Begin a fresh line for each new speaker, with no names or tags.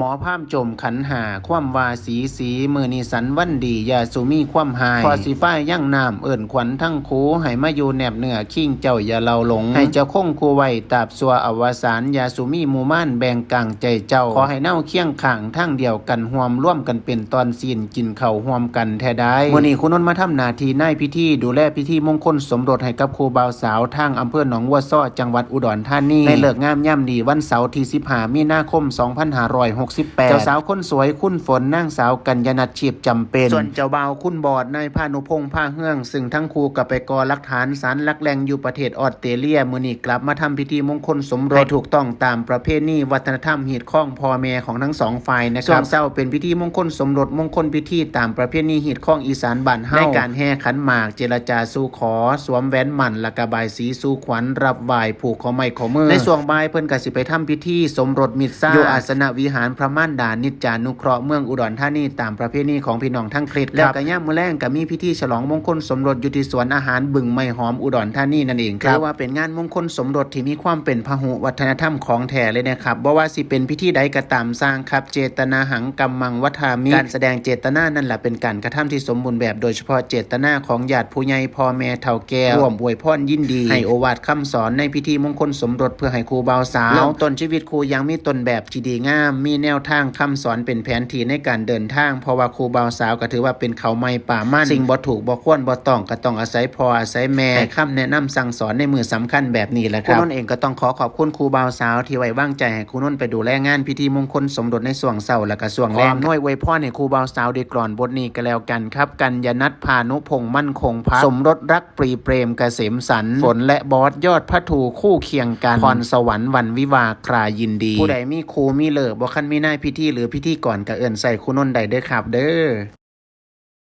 หมอพามจมขันหาคว่ำวาสีมือนิสันวันดียาสุมีคว่ำหายพอสีฝ้ายย่างน้ำเอิ่นขวัญทั้งคูให้มาอยู่แนบเหนือขิงเจ้าอย่าเราหลงให้เจ้าคงคูไว้ตาบสัวอวสานยาสุมีมูม่านแบ่งกลางใจเจ้าขอให้เน่าเคียงข่างทั้งเดียวกันห่วมร่วมกันเป็นตอนซีนกินเข่าห่วมกันแท้ได้มื้อนี้คุณนนท์มาทำหน้าที่ในพิธีดูแลพิธีมงคลสมรสให้กับครูบ่าวสาวทางอำเภอหนองวัวซ้อจังหวัดอุดรธานีในฤกษ์งามย่ำดีวันเสาร์ที่15มีนาคม2568เจ้าสาวคนสวยคุณฝนนางสาวกัญญนัทชีพจำเป็นส่วนเจ้าบ่าวคุณบอดนายพานุพงษ์ผ้าเฮืองซึ่งทั้งคู่กับไปก่อหลักฐานศาลหลักแหล่งอยู่ประเทศออสเตรเลียมื้อนี้กลับมาทำพิธีมงคลสมรสให้ถูกต้องตามประเพณีวัฒนธรรมฮีดข้องพ่อแม่ของทั้งสองฝ่ายนะครับช่วงเช้าเป็นพิธีมงคลสมรสมงคลพิธีตามประเพณีฮีดข้องอีสานบ้านเฮาในการแห่ขันหมากเจรจาสู่ขอสวมแหวนหมั่นและกระบายสีสู่ขวัญรับไหว้ผูกข้อไม้ข้อมือในช่วงบ่ายเพิ่นก็สิไปทำพิธีสมรสมิตรซ่าอยู่อาสนวิหารพระม่านดานิจจานุเคราะห์เมืองอุดรธานีตามประเพณีของพี่น้องทั้งคริสต์แล้วก็ย่ามมื้อแลงก็มีพิธีฉลองมงคลสมรสอยู่ที่สวนอาหารบึงไม้หอมอุดรธานีนั่นเองครับถือว่าเป็นงานมงคลสมรสที่มีความเป็นพหุวัฒนธรรมของแท้เลยนะครับบ่ว่าสิเป็นพิธีใดก็ตามสร้างครับเจตนาหังกัมมังวัฏามิการแสดงเจตนานั่นแหละเป็นการกระทำที่สมบูรณ์แบบโดยเฉพาะเจตนาของญาติผู้ใหญ่พ่อแม่เฒ่าแก่ร่วมอวยพรยินดีให้โอวาทคำสอนในพิธีมงคลสมรสเพื่อให้ครูบ่าวสาวเริ่มต้นชีวิตครูยังมีต้นแบบที่ดีงามมีแนวทางคำสอนเป็นแผนที่ในการเดินทางเพราะว่าครูบ่าวสาวก็ถือว่าเป็นเขาไม้ป่ามั่นสิ่งบ่ถูกบ่ควรบ่ต้องก็ต้องอาศัยพ่ออาศัยแม่ให้คำแนะนำสั่งสอนในมือสำคัญแบบนี้แหละครับคุณนนท์เองก็ต้องขอบคุณครูบ่าวสาวที่ไว้วางใจให้คุณนนท์ไปดูแลงานพิธีมงคลสมรสในช่วงเช้าและก็ช่วงแลงน้อยอวยพรให้ครูบ่าวสาวได้กลอนบทนี้ก็แล้วกันครับกัญญนัทพานุพงษ์มั่นคงพักสมรสรักปรีเปรมเกษมสันต์ฝนและบอสยอดพระถูคู่เคียงกันพรสวรรค์วันวิวาครายินดีผู้ใดมีครูมีเลิกบ่คันมีนายพิธีหรือพิธีก่อนก็เอิ้นใส่คุณนนท์ได้เด้อครับเด้อ